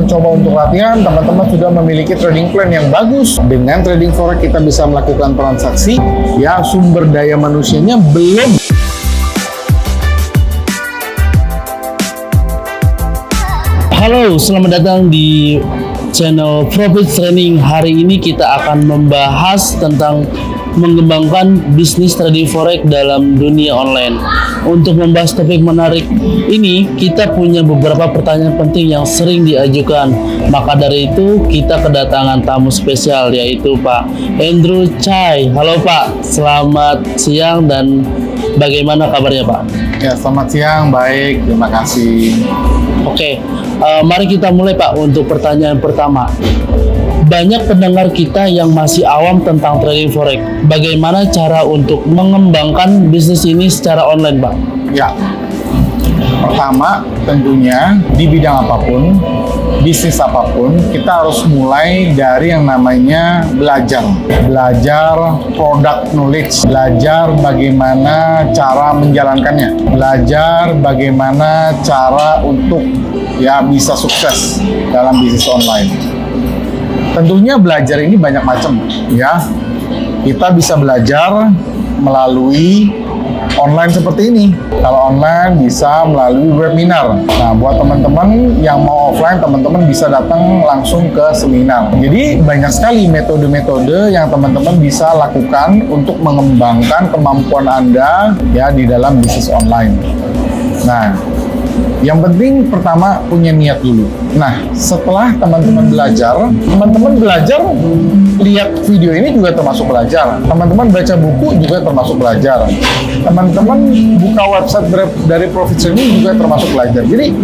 mencoba untuk latihan, teman-teman sudah memiliki trading plan yang bagus. Dengan trading forex kita bisa melakukan transaksi, ya sumber daya manusianya belum. Halo, selamat datang di channel Profit Training. Hari ini kita akan membahas tentang mengembangkan bisnis trading forex dalam dunia online. Untuk membahas topik menarik ini, kita punya beberapa pertanyaan penting yang sering diajukan. Maka dari itu, kita kedatangan tamu spesial, yaitu Pak Andrew Chai. Halo Pak, selamat siang dan bagaimana kabarnya Pak? Ya, selamat siang, baik, terima kasih. Oke, mari kita mulai Pak untuk pertanyaan pertama. Banyak pendengar kita yang masih awam tentang trading forex. Bagaimana cara untuk mengembangkan bisnis ini secara online, Pak? Ya, pertama tentunya di bidang apapun, bisnis apapun, kita harus mulai dari yang namanya belajar product knowledge, belajar bagaimana cara menjalankannya, belajar bagaimana cara untuk ya bisa sukses dalam bisnis online. Tentunya belajar ini banyak macam, ya. Kita bisa belajar melalui online seperti ini. Kalau online bisa melalui webinar. Nah, buat teman-teman yang mau offline, teman-teman bisa datang langsung ke seminar. Jadi banyak sekali metode-metode yang teman-teman bisa lakukan untuk mengembangkan kemampuan Anda ya di dalam bisnis online. Nah, yang penting pertama punya niat dulu. Nah, setelah teman-teman belajar, lihat video ini juga termasuk belajar. Teman-teman baca buku juga termasuk belajar. Teman-teman buka website dari Profit Training juga termasuk belajar. Jadi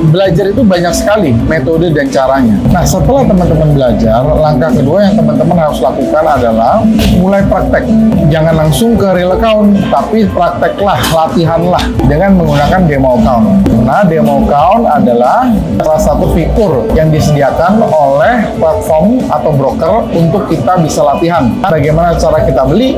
belajar itu banyak sekali metode dan caranya. Nah, setelah teman-teman belajar, langkah kedua yang teman-teman harus lakukan adalah mulai praktek. Jangan langsung ke real account, tapi prakteklah, latihanlah dengan menggunakan demo account. Nah, demo account adalah salah satu fitur yang disediakan oleh platform atau broker untuk kita bisa latihan. Bagaimana cara kita beli,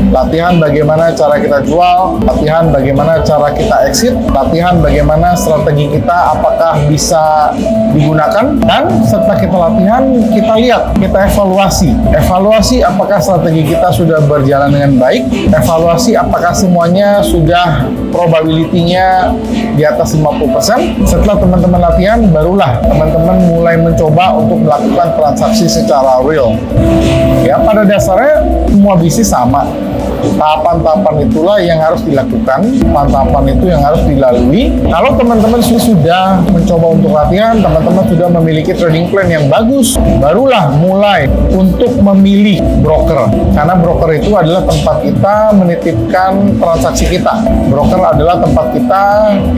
latihan bagaimana cara kita jual, latihan bagaimana cara kita exit, latihan bagaimana strategi kita apakah bisa digunakan, dan setelah kita latihan, kita lihat, kita evaluasi apakah strategi kita sudah berjalan dengan baik, evaluasi apakah semuanya sudah probability-nya di atas 50%. Setelah teman-teman latihan, barulah teman-teman mulai mencoba untuk melakukan transaksi secara real. Ya, pada dasarnya semua bisnis sama. Tahapan-tahapan itulah yang harus dilakukan, tahapan itu yang harus dilalui. Kalau teman-teman sudah mencoba untuk latihan, teman-teman sudah memiliki trading plan yang bagus, barulah mulai untuk memilih broker. Karena broker itu adalah tempat kita menitipkan transaksi kita. Broker adalah tempat kita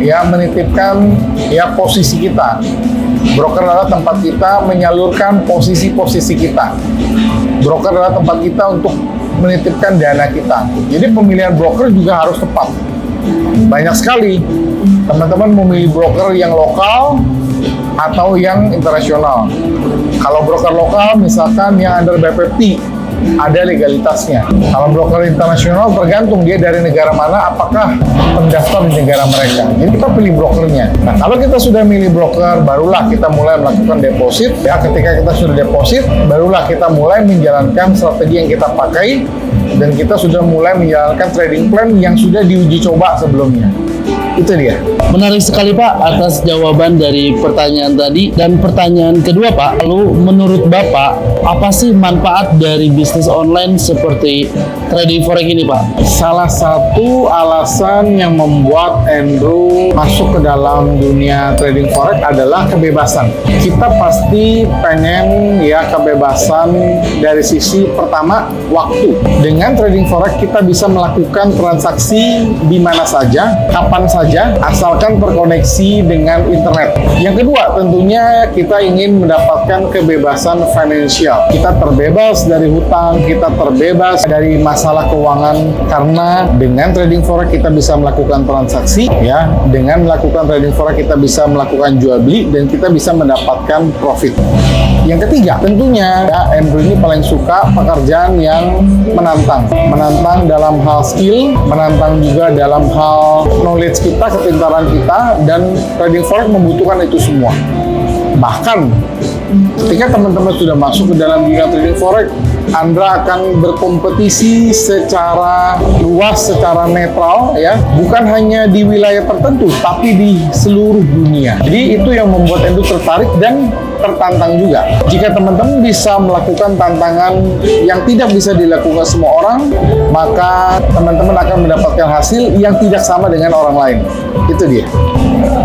ya menitipkan ya posisi kita. Broker adalah tempat kita menyalurkan posisi-posisi kita. Broker adalah tempat kita untuk menitipkan dana kita. Jadi pemilihan broker juga harus tepat. Banyak sekali teman-teman memilih broker yang lokal atau yang internasional. Kalau broker lokal misalkan yang under BPPT, ada legalitasnya. Kalau broker internasional tergantung dia dari negara mana, apakah mendaftar di negara mereka. Jadi kita pilih brokernya. Nah, kalau kita sudah milih broker, barulah kita mulai melakukan deposit. Ya, ketika kita sudah deposit, barulah kita mulai menjalankan strategi yang kita pakai, dan kita sudah mulai menjalankan trading plan yang sudah diuji coba sebelumnya. Itu dia. Menarik sekali Pak atas jawaban dari pertanyaan tadi. Dan pertanyaan kedua Pak, lalu menurut Bapak, apa sih manfaat dari bisnis online seperti trading forex ini Pak? Salah satu alasan yang membuat Andrew masuk ke dalam dunia trading forex adalah kebebasan. Kita pasti pengen ya kebebasan dari sisi pertama waktu. Dengan trading forex kita bisa melakukan transaksi di mana saja, kapan saja, asalkan terkoneksi dengan internet. Yang kedua, tentunya kita ingin mendapatkan kebebasan finansial. Kita terbebas dari hutang, kita terbebas dari masalah keuangan, karena dengan trading forex kita bisa melakukan transaksi, ya. Dengan melakukan trading forex kita bisa melakukan jual beli dan kita bisa mendapatkan profit. Yang ketiga, tentunya ya, Andrew ini paling suka pekerjaan yang menantang dalam hal skill, menantang juga dalam hal knowledge kita, kepintaran kita, dan trading forex membutuhkan itu semua. Bahkan ketika teman-teman sudah masuk ke dalam dunia trading forex, Anda akan berkompetisi secara luas, secara netral, ya, bukan hanya di wilayah tertentu, tapi di seluruh dunia. Jadi itu yang membuat Endo tertarik dan tertantang juga. Jika teman-teman bisa melakukan tantangan yang tidak bisa dilakukan semua orang, maka teman-teman akan mendapatkan hasil yang tidak sama dengan orang lain. Itu dia.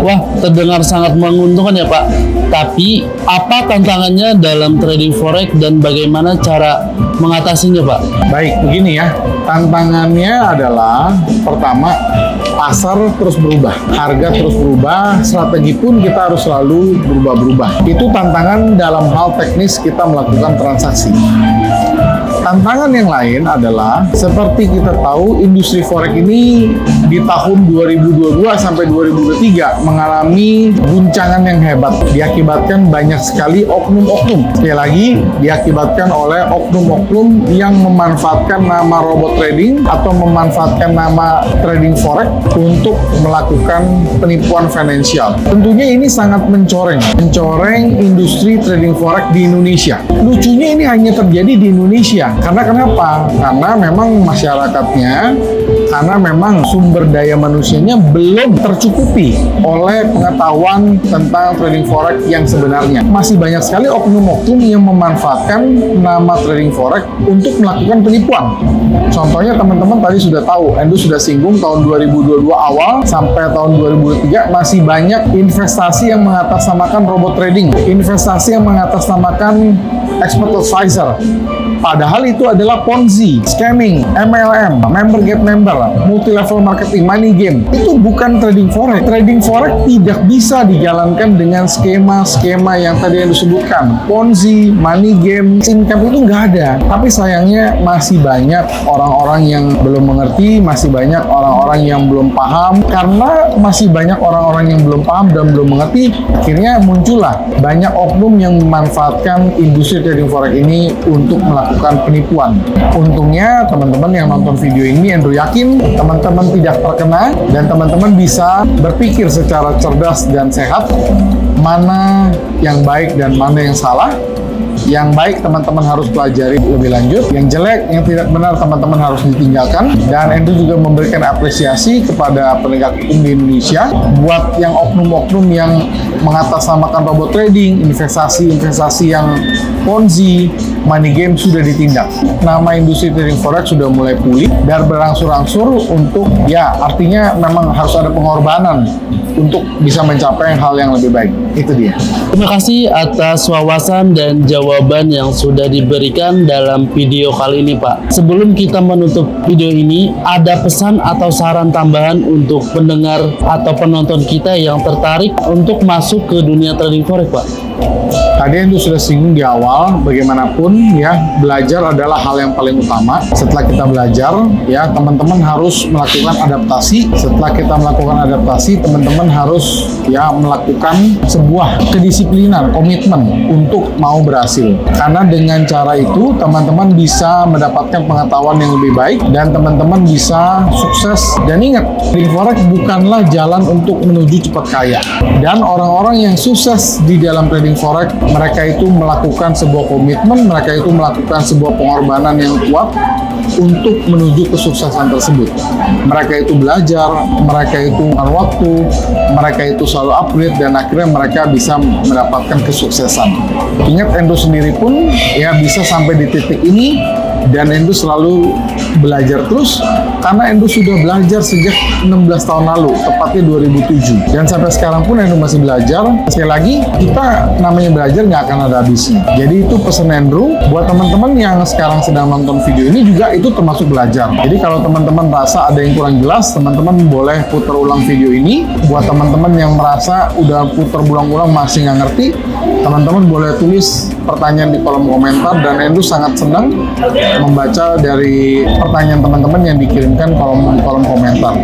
Wah, terdengar sangat menguntungkan ya Pak. Tapi apa tantangannya dalam trading forex dan bagaimana cara mengatasinya Pak? Baik, begini ya. Tantangannya adalah pertama, pasar terus berubah, harga terus berubah, strategi pun kita harus selalu berubah-berubah. Itu tantangan dalam hal teknis kita melakukan transaksi. Tantangan yang lain adalah seperti kita tahu industri forex ini di tahun 2022 sampai 2023 mengalami guncangan yang hebat, diakibatkan banyak sekali oknum-oknum. Sekali lagi, diakibatkan oleh oknum-oknum yang memanfaatkan nama robot trading atau memanfaatkan nama trading forex untuk melakukan penipuan finansial. Tentunya ini sangat mencoreng industri trading forex di Indonesia. Lucunya ini hanya terjadi di Indonesia. Karena kenapa? Karena memang masyarakatnya, karena memang sumber daya manusianya belum tercukupi oleh pengetahuan tentang trading forex yang sebenarnya. Masih banyak sekali oknum-oknum yang memanfaatkan nama trading forex untuk melakukan penipuan. Contohnya teman-teman tadi sudah tahu, Endo sudah singgung tahun 2022 awal sampai tahun 2023 masih banyak investasi yang mengatasnamakan robot trading, investasi yang mengatasnamakan expert advisor. Padahal itu adalah Ponzi, scamming, MLM, member get member, multi-level marketing, money game. Itu bukan trading forex. Trading forex tidak bisa dijalankan dengan skema-skema yang tadi yang disebutkan. Ponzi, money game, income itu nggak ada. Tapi sayangnya masih banyak orang-orang yang belum mengerti, masih banyak orang-orang yang belum paham. Karena masih banyak orang-orang yang belum paham dan belum mengerti, akhirnya muncullah banyak oknum yang memanfaatkan industri trading forex ini untuk melakukan penipuan. Untungnya teman-teman yang nonton video ini, Endo yakin teman-teman tidak terkena dan teman-teman bisa berpikir secara cerdas dan sehat mana yang baik dan mana yang salah. Yang baik teman-teman harus pelajari lebih lanjut, yang jelek, yang tidak benar teman-teman harus ditinggalkan. Dan Endo juga memberikan apresiasi kepada penegak hukum di Indonesia buat yang oknum-oknum yang mengatasnamakan robot trading, investasi yang Ponzi, money game sudah ditindak. Nama industri trading forex sudah mulai pulih dan berangsur-angsur untuk, ya artinya memang harus ada pengorbanan untuk bisa mencapai hal yang lebih baik. Itu dia. Terima kasih atas wawasan dan jawaban yang sudah diberikan dalam video kali ini Pak. Sebelum kita menutup video ini, ada pesan atau saran tambahan untuk pendengar atau penonton kita yang tertarik untuk masuk ke dunia trading forex Pak? Tadi Endo sudah singgung di awal, bagaimanapun ya, belajar adalah hal yang paling utama. Setelah kita belajar, ya teman-teman harus melakukan adaptasi. Setelah kita melakukan adaptasi, teman-teman harus ya melakukan sebuah kedisiplinan, komitmen untuk mau berhasil. Karena dengan cara itu, teman-teman bisa mendapatkan pengetahuan yang lebih baik dan teman-teman bisa sukses. Dan ingat, trading forex bukanlah jalan untuk menuju cepat kaya. Dan orang-orang yang sukses di dalam trading forex, mereka itu melakukan sebuah komitmen, mereka itu melakukan sebuah pengorbanan yang kuat untuk menuju kesuksesan tersebut. Mereka itu belajar, mereka itu menggunakan waktu, mereka itu selalu upgrade dan akhirnya mereka bisa mendapatkan kesuksesan. Ingat, Endo sendiri pun ya bisa sampai di titik ini dan Endo selalu belajar terus karena Endo sudah belajar sejak 16 tahun lalu, tepatnya 2007. Dan sampai sekarang pun Endo masih belajar. Sekali lagi, kita namanya belajar nggak akan ada habisnya. Jadi itu pesan Endo buat teman-teman yang sekarang sedang nonton video ini juga itu termasuk belajar. Jadi kalau teman-teman merasa ada yang kurang jelas, teman-teman boleh putar ulang video ini. Buat teman-teman yang merasa udah putar ulang-ulang masih nggak ngerti, teman-teman boleh tulis pertanyaan di kolom komentar, dan Endus sangat senang membaca dari pertanyaan teman-teman yang dikirimkan kolom komentar.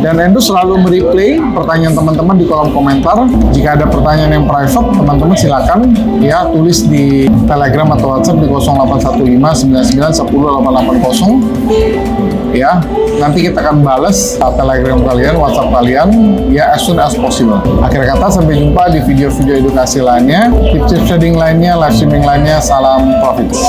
Dan Endus selalu mereplay pertanyaan teman-teman di kolom komentar. Jika ada pertanyaan yang private, teman-teman silakan ya tulis di Telegram atau WhatsApp di 081599108880. Ya, nanti kita akan balas Telegram kalian, WhatsApp kalian ya as soon as possible. Akhir kata, sampai jumpa di video-video edukasi lainnya, tips-tips trading lainnya, live streaming lainnya. Salam profits.